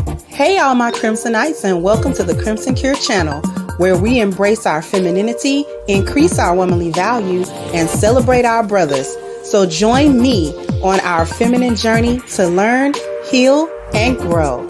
Hey, all my Crimsonites, and welcome to the Crimson Cure channel, where we embrace our femininity, increase our womanly value, and celebrate our brothers. So join me on our feminine journey to learn, heal, and grow.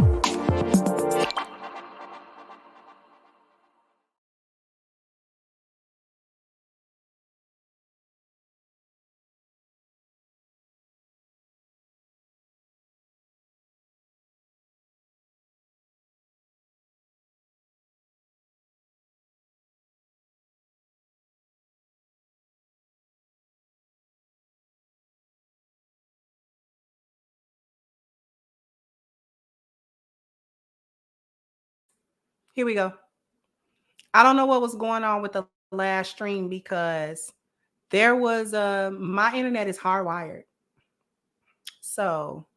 Here we go. I don't know what was going on with the last stream because there was my internet is hardwired. So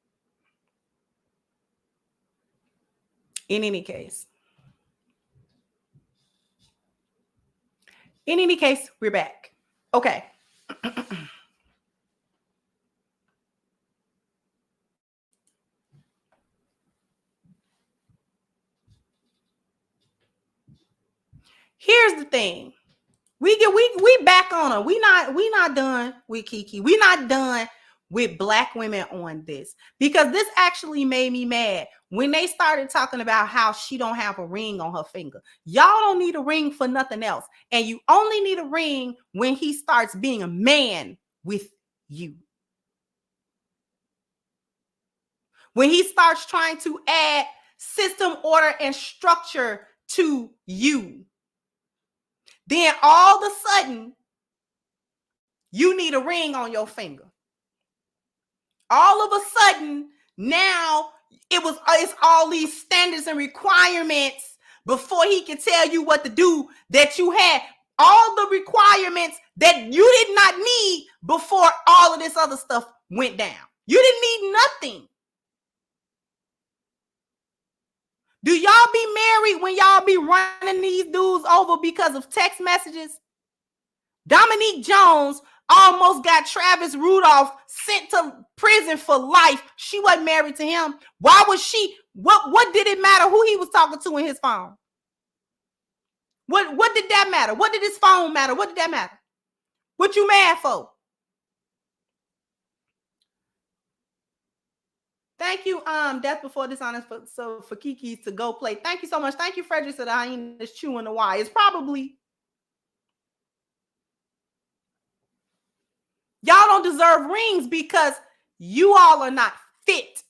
in any case, we're back. Okay. Here's the thing. We back on her. We not done with Kiki. We not done with black women on this, because this actually made me mad when they started talking about how she don't have a ring on her finger. Y'all don't need a ring for nothing else, and you only need a ring when he starts being a man with you. When he starts trying to add system, order, and structure to you, then all of a sudden you need a ring on your finger. All of a sudden, now it's all these standards and requirements before he can tell you what to do, that you had all the requirements that you did not need before all of this other stuff went down. You didn't need nothing. Do y'all be married when y'all be running these dudes over because of text messages? Dominique Jones almost got Travis Rudolph sent to prison for life. She wasn't married to him. Why was she? What did it matter who he was talking to in his phone? What did that matter? What did his phone matter? What did that matter? What you mad for? Thank you. That's before dishonest for Kiki to go play. Thank you so much. Thank you, Frederick, said the hyenas chewing the wire. It's probably y'all don't deserve rings because you all are not fit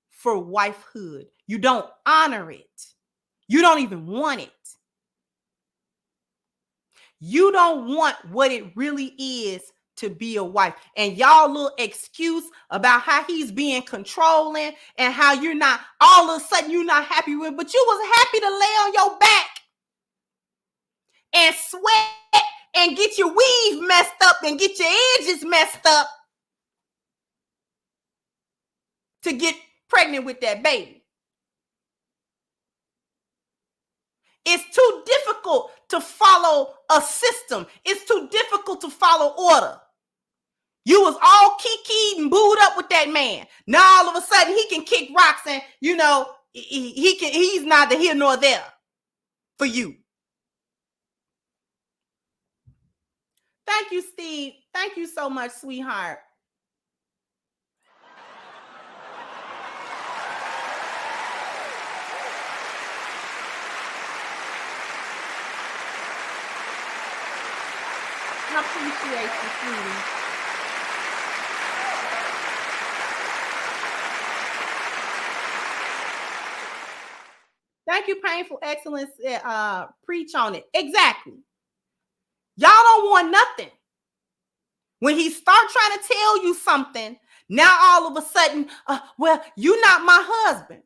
for wifehood. You don't honor it. You don't even want it. You don't want what it really is to be a wife. And y'all little excuse about how he's being controlling and how you're not, all of a sudden you're not happy with, but you was happy to lay on your back and sweat and get your weave messed up and get your edges messed up to get pregnant with that baby. It's too difficult to follow a system. It's too difficult to follow order. You was all Kiki and booed up with that man. Now all of a sudden he can kick rocks and he's neither here nor there for you. Thank you, Steve. Thank you so much, sweetheart. I appreciate you, sweetie. Thank you, Painful Excellence. Preach on it. Exactly. Y'all don't want nothing. When he starts trying to tell you something, now all of a sudden, well, you're not my husband.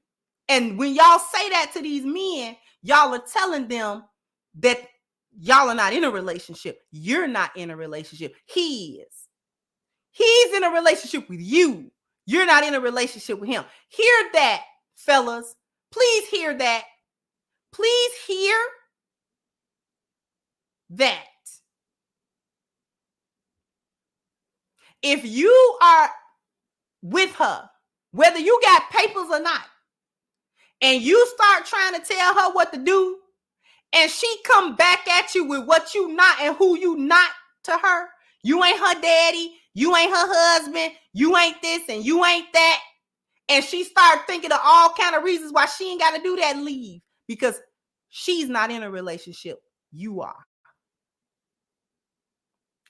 And when y'all say that to these men, y'all are telling them that y'all are not in a relationship. You're not in a relationship. He is. He's in a relationship with you. You're not in a relationship with him. Hear that, fellas. Please hear that. Please hear that. If you are with her, whether you got papers or not, and you start trying to tell her what to do, and she come back at you with what you not and who you not to her. You ain't her daddy. You ain't her husband. You ain't this and you ain't that. And she start thinking of all kind of reasons why she ain't got to do that, leave. Because she's not in a relationship. You are.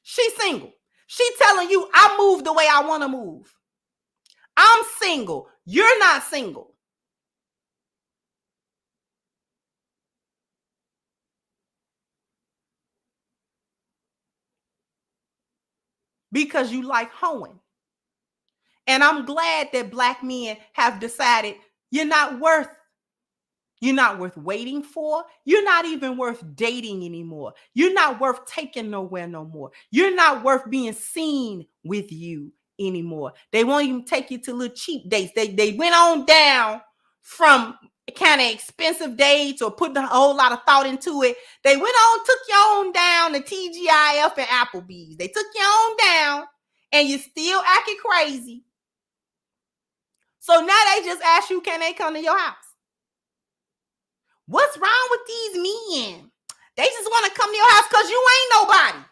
She's single. She telling you, I move the way I want to move. I'm single. You're not single. Because you like hoeing. And I'm glad that Black men have decided you're not worth waiting for. You're not even worth dating anymore. You're not worth taking nowhere no more. You're not worth being seen with you anymore. They won't even take you to little cheap dates. They went on down from kind of expensive dates or putting a whole lot of thought into it. They went on, took you on down to TGIF and Applebee's. They took you on down and you still acting crazy. So now they just ask you, can they come to your house? What's wrong with these men? They just want to come to your house because you ain't nobody.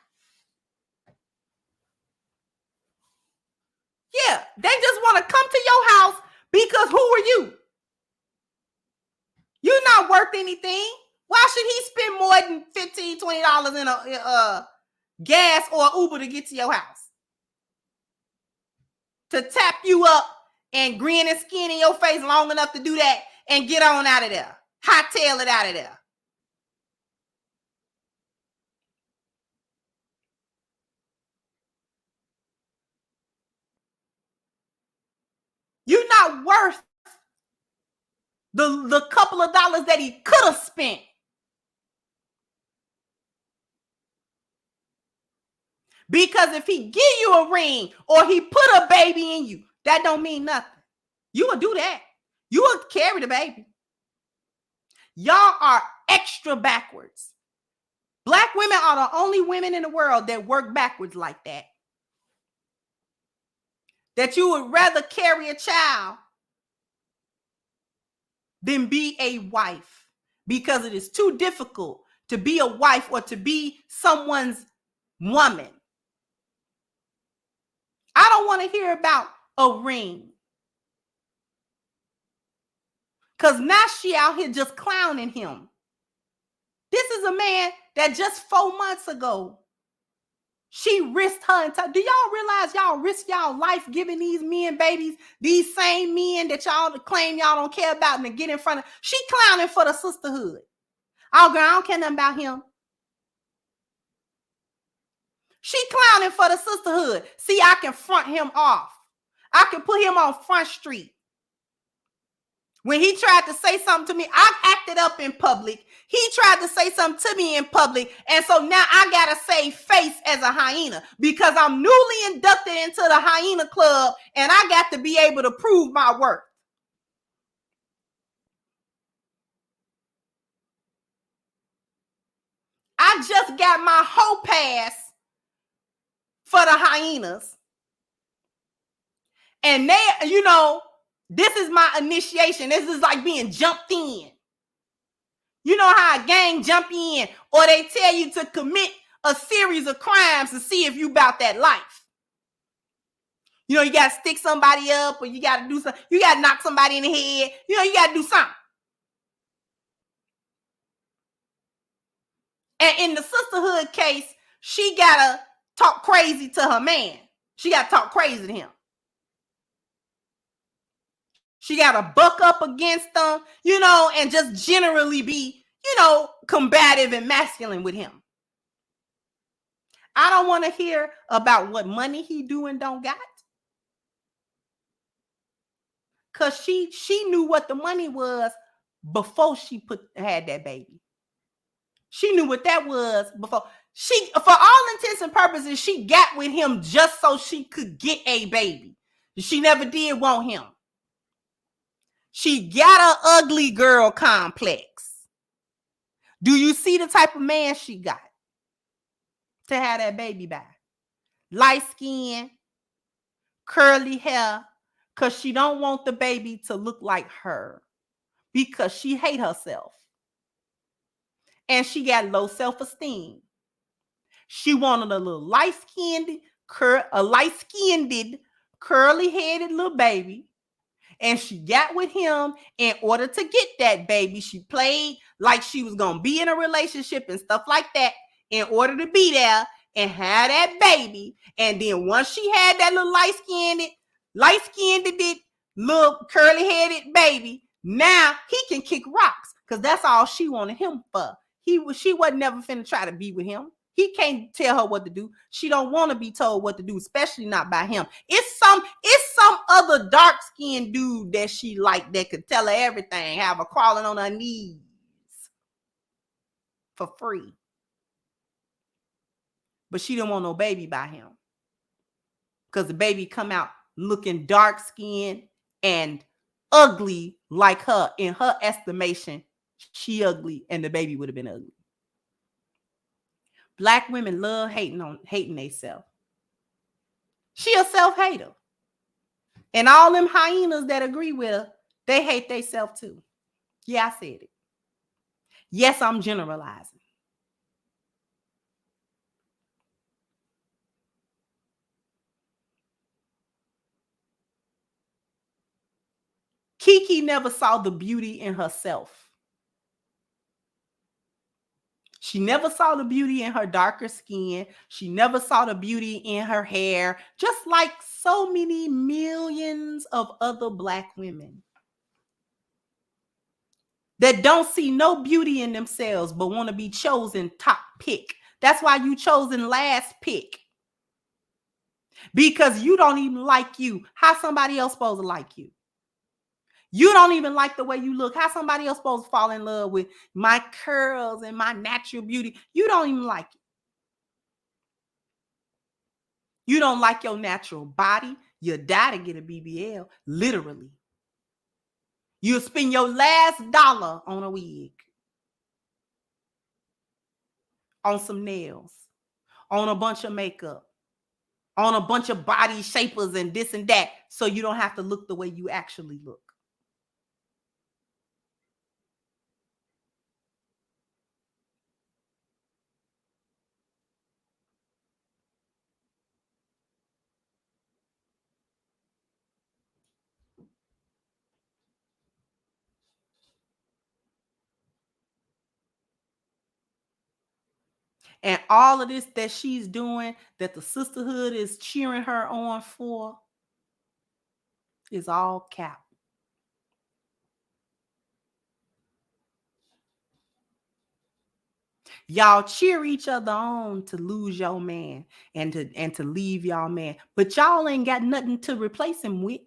Yeah, they just want to come to your house because who are you? You're not worth anything. Why should he spend more than $15, $20 in a gas or Uber to get to your house? To tap you up and grin and skin in your face long enough to do that and get on out of there. Hightail it out of there. You're not worth the couple of dollars that he could have spent. Because if he give you a ring or he put a baby in you, that don't mean nothing. You will do that. You will carry the baby. Y'all are extra backwards. Black women are the only women in the world that work backwards like that. That you would rather carry a child than be a wife because it is too difficult to be a wife or to be someone's woman. I don't want to hear about a ring. Because now she out here just clowning him. This is a man that just 4 months ago, she risked her entire. Do y'all realize y'all risk y'all life giving these men babies? These same men that y'all claim y'all don't care about and to get in front of. She clowning for the sisterhood. Oh, girl, I don't care nothing about him. She clowning for the sisterhood. See, I can front him off. I can put him on Front Street. When he tried to say something to me, I acted up in public. He tried to say something to me in public. And so now I got to save face as a hyena because I'm newly inducted into the hyena club and I got to be able to prove my worth. I just got my whole pass for the hyenas. And they, this is my initiation. This is like being jumped in. You know how a gang jump in or they tell you to commit a series of crimes to see if you about that life. You got to stick somebody up or you got to do something. You got to knock somebody in the head. You got to do something. And in the sisterhood case, she got to talk crazy to her man. She got to talk crazy to him. She got to buck up against them, and just generally be, combative and masculine with him. I don't want to hear about what money he do and don't got. Because she knew what the money was before she had that baby. She knew what that was before. For all intents and purposes, she got with him just so she could get a baby. She never did want him. She got an ugly girl complex. Do you see the type of man she got to have that baby by? Light skin, curly hair, because she don't want the baby to look like her. because she hate herself. And she got low self-esteem. She wanted a little light-skinned, curly-headed little baby. And she got with him in order to get that baby. She played like she was going to be in a relationship and stuff like that in order to be there and have that baby. And then once she had that little light-skinned, little curly-headed baby, now he can kick rocks because that's all she wanted him for. She wasn't never finna try to be with him. He can't tell her what to do. She don't want to be told what to do, especially not by him. It's some other dark-skinned dude that she liked that could tell her everything, have her crawling on her knees for free. But she didn't want no baby by him because the baby come out looking dark-skinned and ugly like her. In her estimation, she ugly and the baby would have been ugly. Black women love hating themselves. She a self-hater. And all them hyenas that agree with her, they hate themselves too. Yeah, I said it. Yes, I'm generalizing. Kiki never saw the beauty in herself. She never saw the beauty in her darker skin. She never saw the beauty in her hair, just like so many millions of other Black women that don't see no beauty in themselves but want to be chosen top pick. That's why you chosen last pick. Because you don't even like you. How somebody else supposed to like you? You don't even like the way you look. How somebody else supposed to fall in love with my curls and my natural beauty? You don't even like it. You don't like your natural body. You'll die to get a BBL, literally. You'll spend your last dollar on a wig, on some nails, on a bunch of makeup, on a bunch of body shapers and this and that, so you don't have to look the way you actually look. And all of this that she's doing, that the sisterhood is cheering her on for, is all cap. Y'all cheer each other on to lose your man and to leave y'all man, but y'all ain't got nothing to replace him with.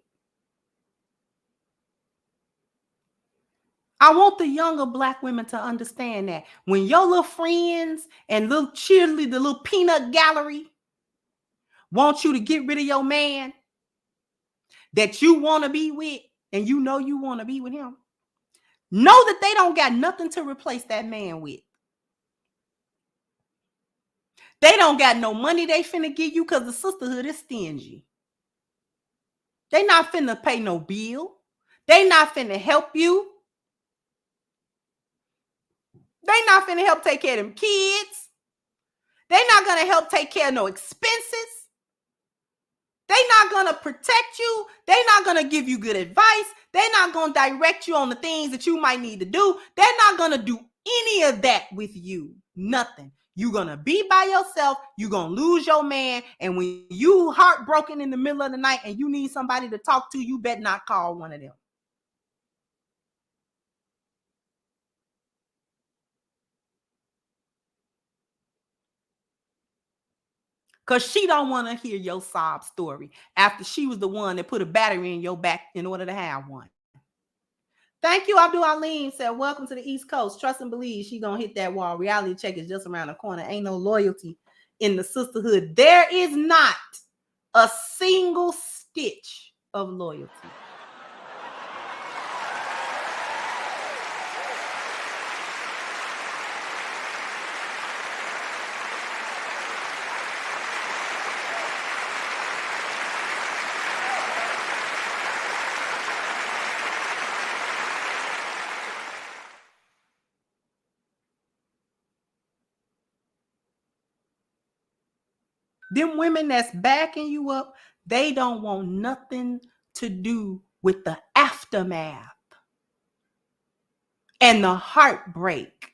I want the younger Black women to understand that when your little friends and little cheerleader, the little peanut gallery, want you to get rid of your man that you want to be with, and you know you want to be with him, know that they don't got nothing to replace that man with. They don't got no money they finna give you because the sisterhood is stingy. They not finna pay no bill. They not finna help you. They not finna help take care of them kids. They not gonna help take care of no expenses. They not gonna protect you. They not gonna give you good advice. They not gonna direct you on the things that you might need to do. They're not gonna do any of that with you. Nothing. You're gonna be by yourself. You're gonna lose your man. And when you heartbroken in the middle of the night and you need somebody to talk to, you better not call one of them. Because she don't want to hear your sob story after she was the one that put a battery in your back in order to have one. Thank you, Abdul Alim said, welcome to the East Coast. Trust and believe she gonna hit that wall. Reality check is just around the corner. Ain't no loyalty in the sisterhood. There is not a single stitch of loyalty. Them women that's backing you up, they don't want nothing to do with the aftermath and the heartbreak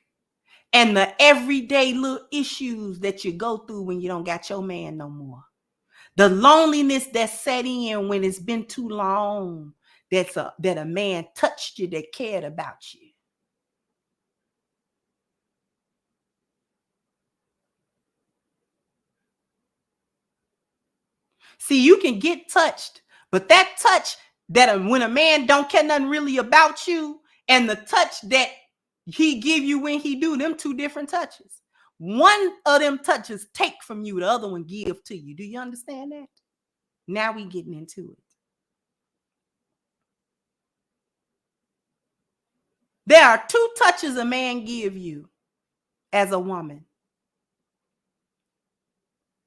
and the everyday little issues that you go through when you don't got your man no more. The loneliness that set in when it's been too long that a man touched you, that cared about you. See, you can get touched, but that touch that when a man don't care nothing really about you, and the touch that he give you when he do, them two different touches. One of them touches take from you, the other one give to you. Do you understand that? Now we getting into it. There are two touches a man give you as a woman.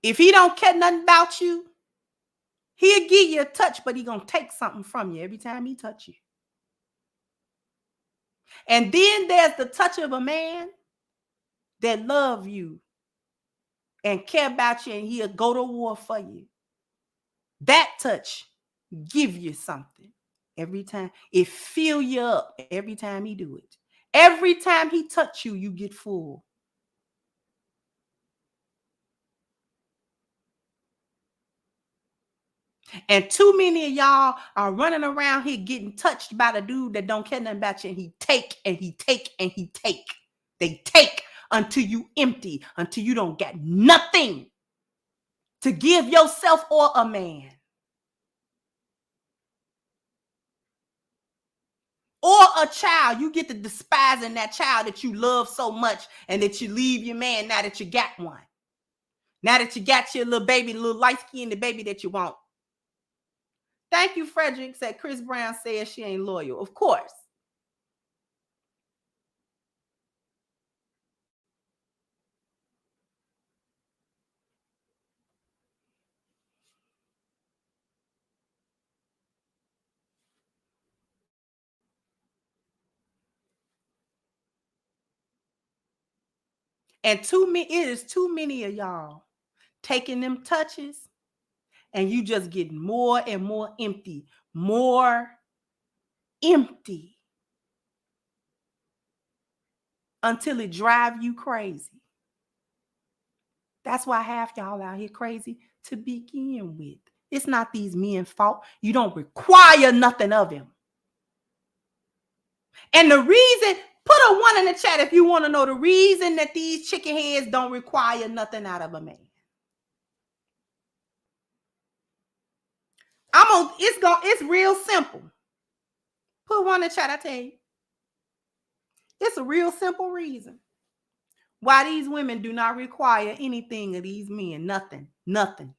If he don't care nothing about you, he'll give you a touch, but he gonna take something from you every time he touch you. And then there's the touch of a man that love you and care about you, and he'll go to war for you. That touch give you something every time. It fill you up every time he do it. Every time he touch you, you get full. And too many of y'all are running around here getting touched by the dude that don't care nothing about you, and he take and he take and he take. They take until you empty, until you don't get nothing to give yourself or a man. Or a child. You get to despising that child that you love so much and that you leave your man now that you got one. Now that you got your little baby, little light-skinned baby that you want. Thank you, Frederick, said Chris Brown says she ain't loyal. Of course. And it is too many of y'all taking them touches and you just getting more and more empty. More empty. Until it drive you crazy. That's why half y'all out here crazy to begin with. It's not these men's fault. You don't require nothing of him. And the reason, put a 1 in the chat if you want to know the reason that these chicken heads don't require nothing out of a man. It's real simple. Put 1 in the chat, I tell you. It's a real simple reason why these women do not require anything of these men. Nothing. Nothing.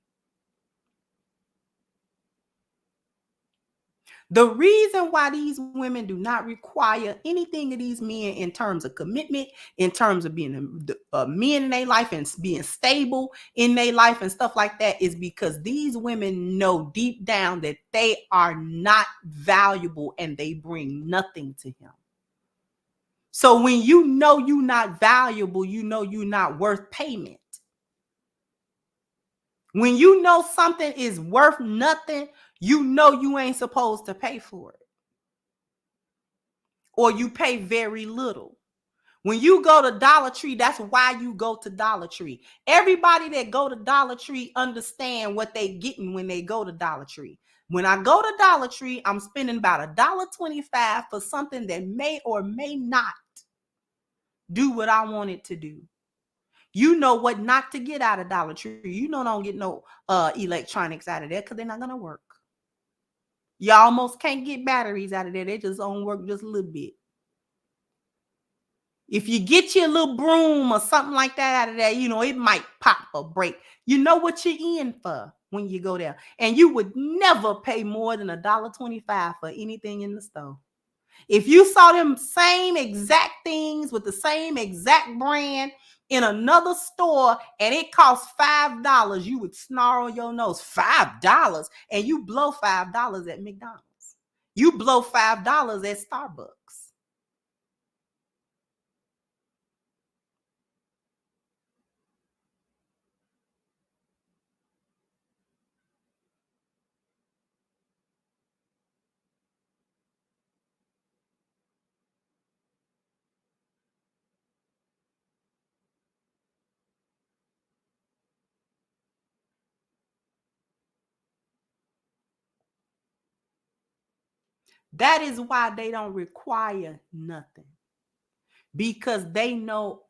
The reason why these women do not require anything of these men in terms of commitment, in terms of being a men in their life and being stable in their life and stuff like that, is because these women know deep down that they are not valuable and they bring nothing to him. So when you know you're not valuable, you know you're not worth payment. When you know something is worth nothing, you know you ain't supposed to pay for it. Or you pay very little. When you go to Dollar Tree, that's why you go to Dollar Tree. Everybody that go to Dollar Tree understand what they getting when they go to Dollar Tree. When I go to Dollar Tree, I'm spending about $1.25 for something that may or may not do what I want it to do. You know what not to get out of Dollar Tree. You know don't get no electronics out of there because they're not going to work. You almost can't get batteries out of there. They just don't work just a little bit. If you get your little broom or something like that out of there, you know, it might pop or break. You know what you're in for when you go there. And you would never pay more than $1.25 for anything in the store. If you saw them same exact things with the same exact brand in another store and it costs $5, you would snarl your nose. $5? And you blow $5 at McDonald's. You blow $5 at Starbucks. That is why they don't require nothing. Because they know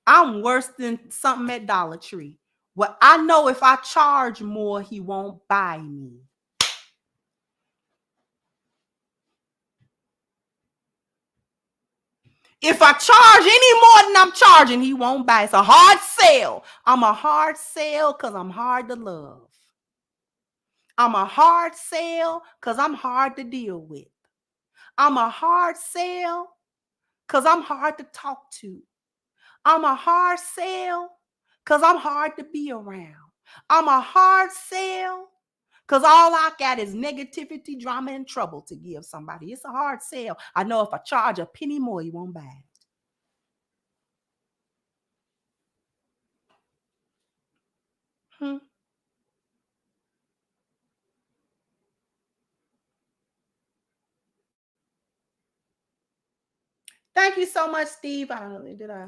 I'm worse than something at Dollar Tree. Well, I know if I charge more, he won't buy me. If I charge any more than I'm charging, he won't buy. It's a hard sell. I'm a hard sell because I'm hard to love. I'm a hard sell because I'm hard to deal with. I'm a hard sell because I'm hard to talk to. I'm a hard sell because I'm hard to be around. I'm a hard sell because all I got is negativity, drama, and trouble to give somebody. It's a hard sell. I know if I charge a penny more, you won't buy it. Thank you so much, Steve. I don't know, did I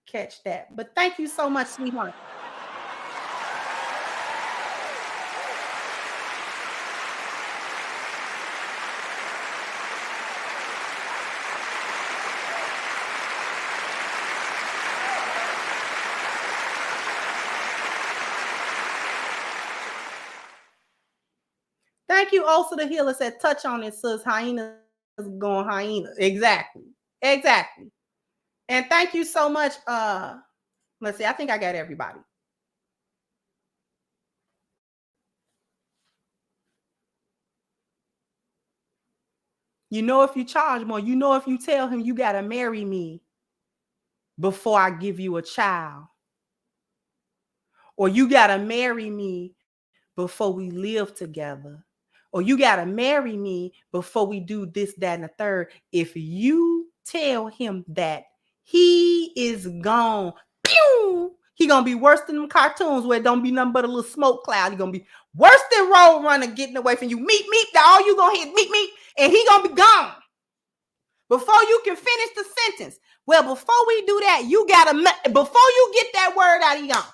catch that? But thank you so much, sweetheart. Thank you also the healer said touch on it, sis. Hyenas going hyenas. Exactly. Exactly. And thank you so much. Let's see, I think I got everybody. You know, if you charge more, you know, if you tell him you gotta marry me before I give you a child, or you gotta marry me before we live together, or you got to marry me before we do this, that, and the third. If you tell him that, he is gone. Pew! He gonna be worse than them cartoons where it don't be nothing but a little smoke cloud. He gonna be worse than Road Runner getting away from you. Meet, all you gonna hit, meet, and he gonna be gone before you can finish the sentence. Well, before we do that, you gotta, before you get that word out, he gone.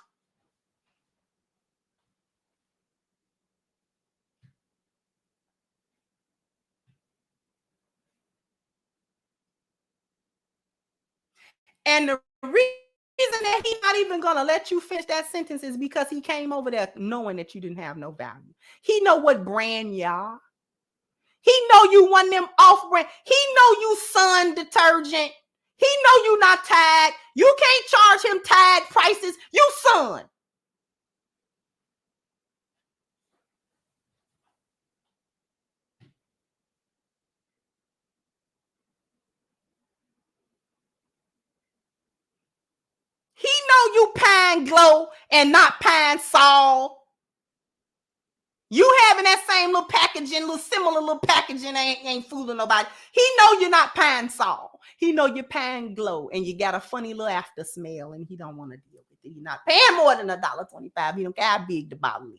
And the reason that he's not even gonna let you finish that sentence is because he came over there knowing that you didn't have no value. He know what brand y'all. He know you one them off brand. He know you Sun detergent. He know you not Tag. You can't charge him Tag prices. You Sun. He know you Pine Glow and not Pine Sol. You having that same little packaging, little similar little packaging ain't fooling nobody. He know you're not Pine Sol. He know you're Pine Glow and you got a funny little after smell and he don't want to deal with it. You're not paying more than $1.25. He don't care how big the bottle is.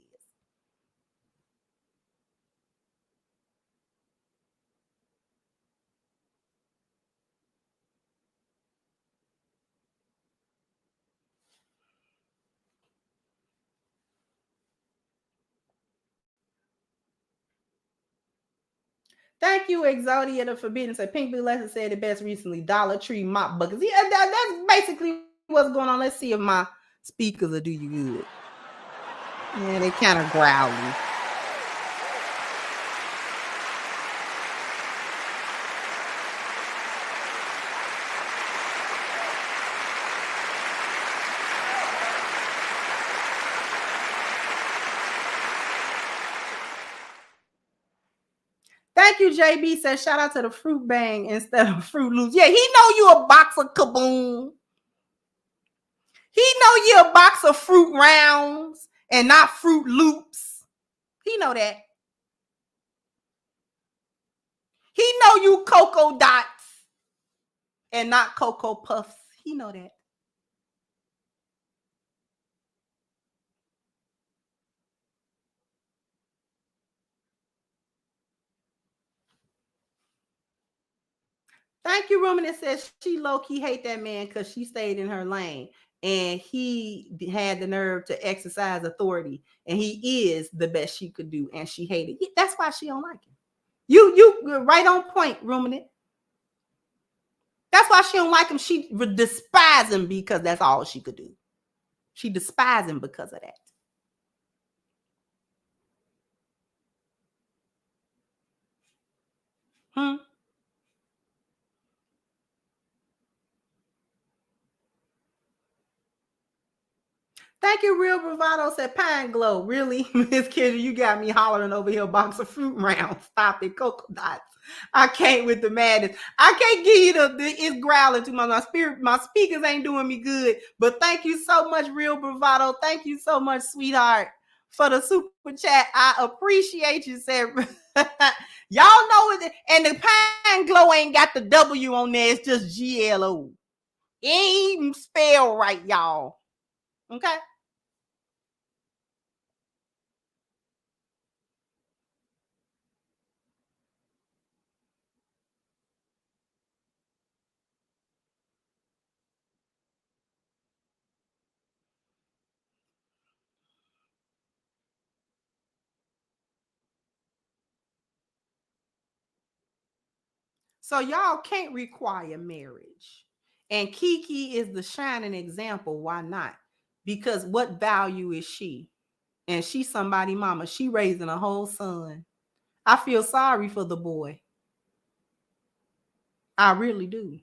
Thank you, Exodia the Forbidden. Said Pink Blue Lesson said it best recently. Dollar Tree mop buckets. Yeah, that's basically what's going on. Let's see if my speakers will do you good. Yeah, they kind of growly. Thank you, JB. Says shout out to the Fruit Bang instead of Fruit Loops. Yeah, he know you a box of Kaboom. He know you a box of Fruit Rounds and not Fruit Loops. He know that. He know you Cocoa Dots and not Cocoa Puffs. He know that. Thank you, Roman. It says she low-key hate that man because she stayed in her lane and he had the nerve to exercise authority and he is the best she could do and she hated it. That's why she don't like him. You right on point, ruminant. That's why she don't like him. She would despise him because that's all she could do. She despised him because of that. Thank you, Real Bravado said Pine Glow. Really? Miss Kendra, you got me hollering over here, box of fruit rounds. Stop it, Cocoa Dots. I can't with the madness. I can't give you it's growling to my spirit. My speakers ain't doing me good. But thank you so much, Real Bravado. Thank you so much, sweetheart, for the super chat. I appreciate you, said. Y'all know it. And the Pine Glow ain't got the W on there. It's just GLO. It ain't even spelled right, y'all. Okay? So y'all can't require marriage. And Kiki is the shining example. Why not? Because what value is she? And she's somebody mama. She raising a whole son. I feel sorry for the boy. I really do.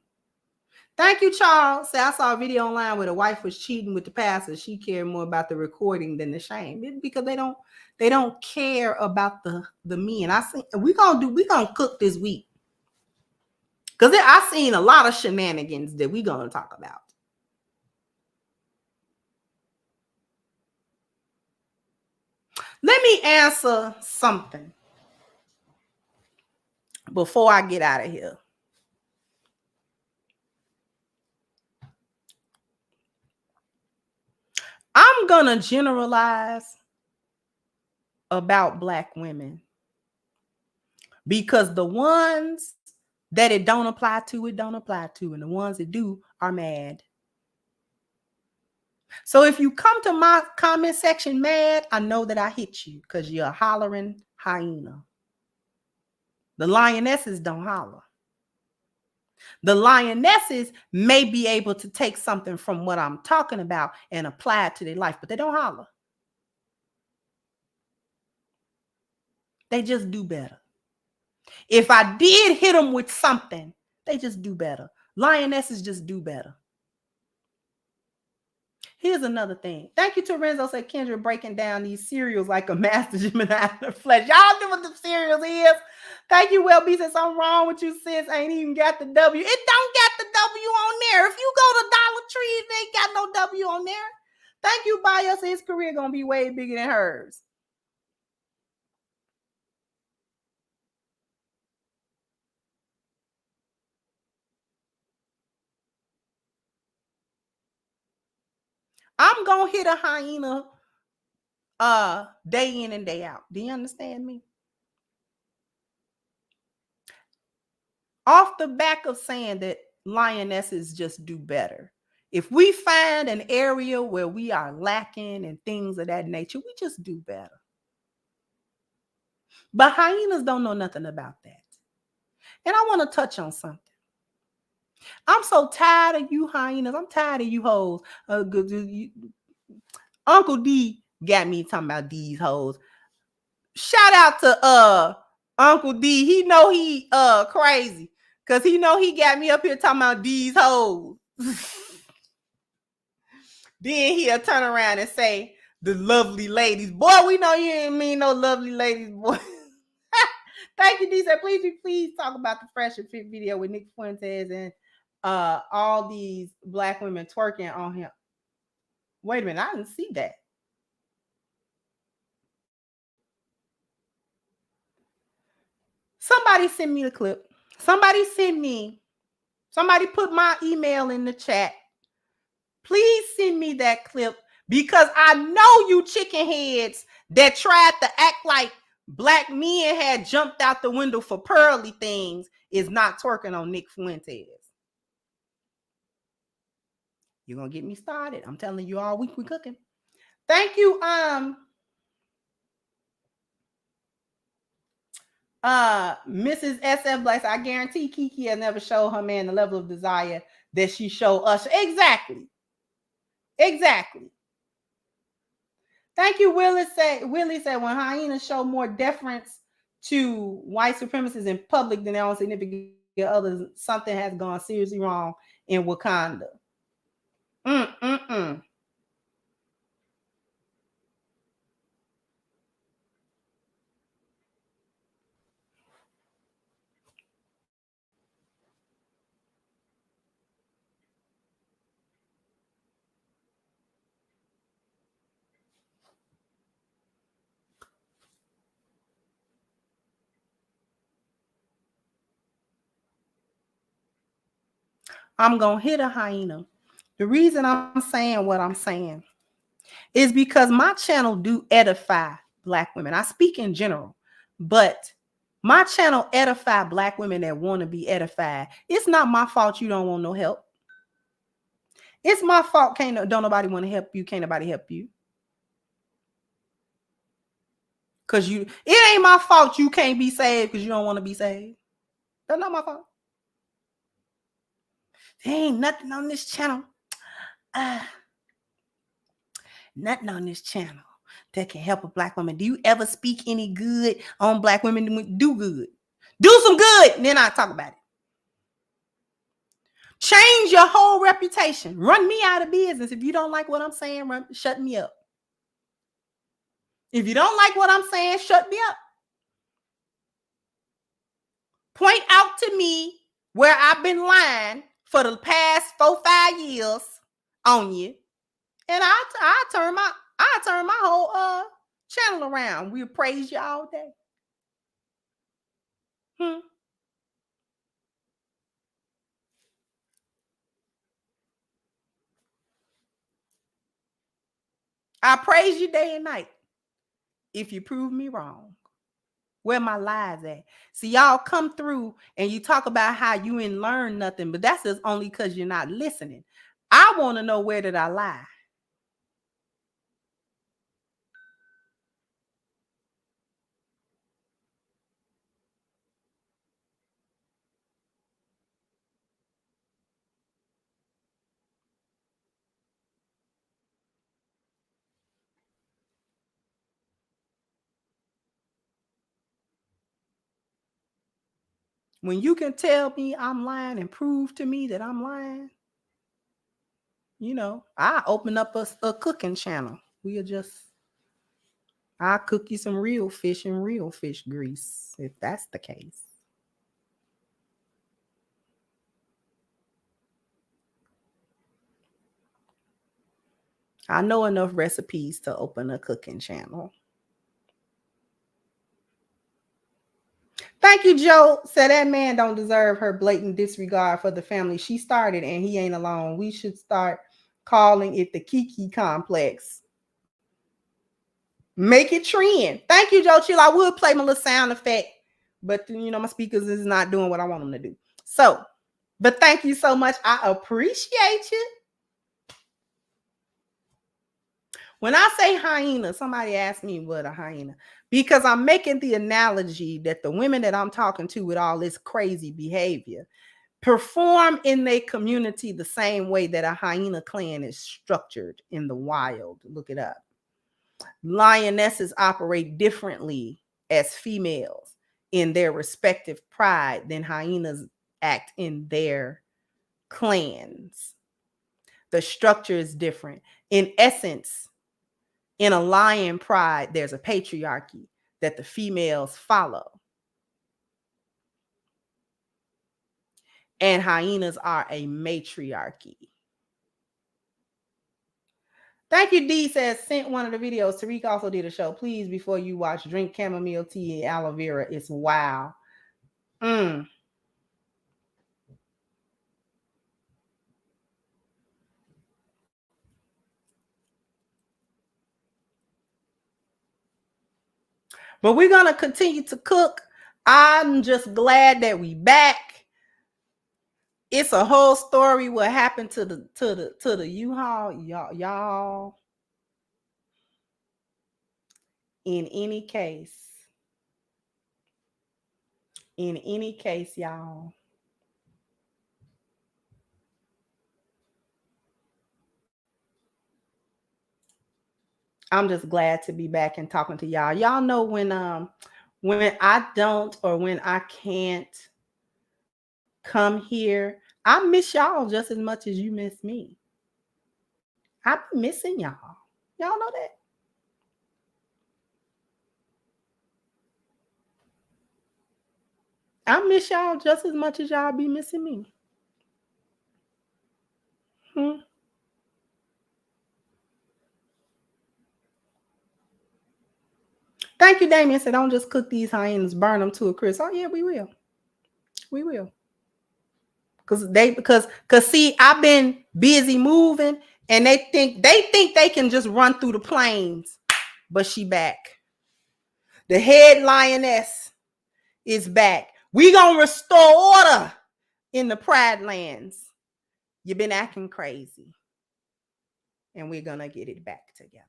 Thank you, Charles. Say, I saw a video online where the wife was cheating with the pastor. She cared more about the recording than the shame. It's because they don't care about the men. I see we gonna cook this week. Because I seen a lot of shenanigans that we're going to talk about. Let me answer something before I get out of here. I'm going to generalize about Black women because the ones that it don't apply to, it don't apply to. And the ones that do are mad. So if you come to my comment section mad, I know that I hit you because you're a hollering hyena. The lionesses don't holler. The lionesses may be able to take something from what I'm talking about and apply it to their life, but they don't holler. They just do better. If I did hit them with something, they just do better. Lionesses just do better. Here's another thing. Thank you to Renzo said Kendra breaking down these cereals like a master Gemini in the flesh. Y'all know what the cereals is. Thank you, Well B said something wrong with you, sis. Ain't even got the W. It don't got the W on there. If you go to Dollar Tree, it ain't got no W on there. Thank you, Bias. His career gonna be way bigger than hers. I'm gonna hit a hyena day in and day out. Do you understand me? Off the back of saying that lionesses just do better. If we find an area where we are lacking and things of that nature, we just do better. But hyenas don't know nothing about that. And I want to touch on something. I'm so tired of you hyenas. I'm tired of you hoes. Uncle D got me talking about these hoes. Shout out to Uncle D. He know he crazy. Cause he know he got me up here talking about these hoes. Then he'll turn around and say, the lovely ladies. Boy, we know you ain't mean no lovely ladies, boy. Thank you, D. Said, please talk about the Fresh and Fit video with Nick Fuentes and all these Black women twerking on him. Wait a minute, I didn't see that. Somebody send me the clip. Somebody put my email in the chat. Please send me that clip because I know you chicken heads that tried to act like Black men had jumped out the window for pearly things is not twerking on Nick Fuentes. You're going to get me started. I'm telling you all week we cooking. Thank you. Mrs. SF Black, I guarantee Kiki has never showed her man the level of desire that she showed Usher. Exactly. Thank you, Willie said when hyenas show more deference to white supremacists in public than their own significant others, something has gone seriously wrong in Wakanda. I'm gonna hit a hyena. The reason I'm saying what I'm saying is because my channel do edify Black women. I speak in general, but my channel edify Black women that want to be edified. It's not my fault you don't want no help. It's my fault don't nobody want to help you. Can't nobody help you. Cause it ain't my fault you can't be saved because you don't want to be saved. That's not my fault. There ain't nothing on this channel. Nothing on this channel that can help a Black woman. Do you ever speak any good on Black women? Do good. Do some good, and then I talk about it. Change your whole reputation. Run me out of business. If you don't like what I'm saying, shut me up. If you don't like what I'm saying, shut me up. Point out to me where I've been lying for the past 4-5 years on you, and I turn my whole channel around. We'll praise you all day. I praise you day and night if you prove me wrong. Where my lies at? See, y'all come through and you talk about how you ain't learned nothing, but that's just only because you're not listening. I want to know, where did I lie? When you can tell me I'm lying and prove to me that I'm lying, I open up a cooking channel. I'll cook you some real fish and real fish grease, if that's the case. I know enough recipes to open a cooking channel. Thank you, Joe. Said that man don't deserve her blatant disregard for the family she started, and he ain't alone. We should start calling it the Kiki complex. Make it trend. Thank you, Joe Chill. I would play my little sound effect, but my speakers is not doing what I want them to do. So, but thank you so much. I appreciate you. When I say hyena, somebody asked me what a hyena, because I'm making the analogy that the women that I'm talking to with all this crazy behavior perform in their community the same way that a hyena clan is structured in the wild. Look it up. Lionesses operate differently as females in their respective pride than hyenas act in their clans. The structure is different. In essence, in a lion pride, there's a patriarchy that the females follow. And hyenas are a matriarchy. Thank you, D says, sent one of the videos. Tariq also did a show. Please, before you watch, drink chamomile tea and aloe vera. It's wow. But we're going to continue to cook. I'm just glad that we back. It's a whole story what happened to the U-Haul. Y'all. In any case, In any case, y'all, I'm just glad to be back and talking to y'all. Y'all know when I don't or when I can't come here, I miss y'all just as much as you miss me. I'm missing y'all. Y'all know that. I miss y'all just as much as y'all be missing me. Hmm. Thank you, Damien. Said, don't just cook these hyenas, burn them to a crisp. Oh yeah, we will. We will. Because see, I've been busy moving, and they think they can just run through the plains, but she back. The head lioness is back. We gonna restore order in the Pride Lands. You've been acting crazy, and we're gonna get it back together.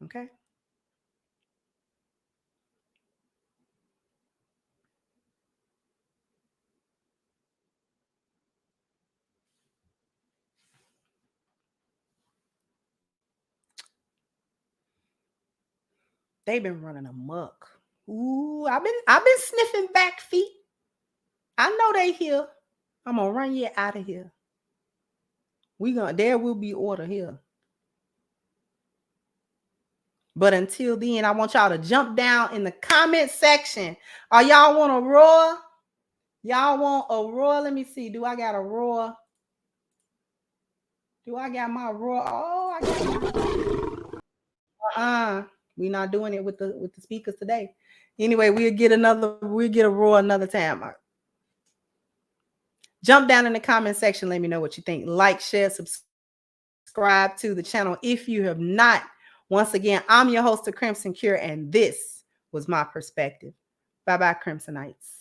Okay. They've been running amok. Ooh, I've been sniffing back feet. I know they here. I'm gonna run you out of here. There will be order here. But until then, I want y'all to jump down in the comment section. Y'all want a roar? Y'all want a roar? Let me see. Do I got a roar? Do I got my roar? Oh, I got we're not doing it with the speakers today. Anyway, we'll get a roar another time. Jump down in the comment section. Let me know what you think. Like, share, subscribe to the channel if you have not. Once again, I'm your host of Crimson Cure, and this was my perspective. Bye-bye, Crimsonites.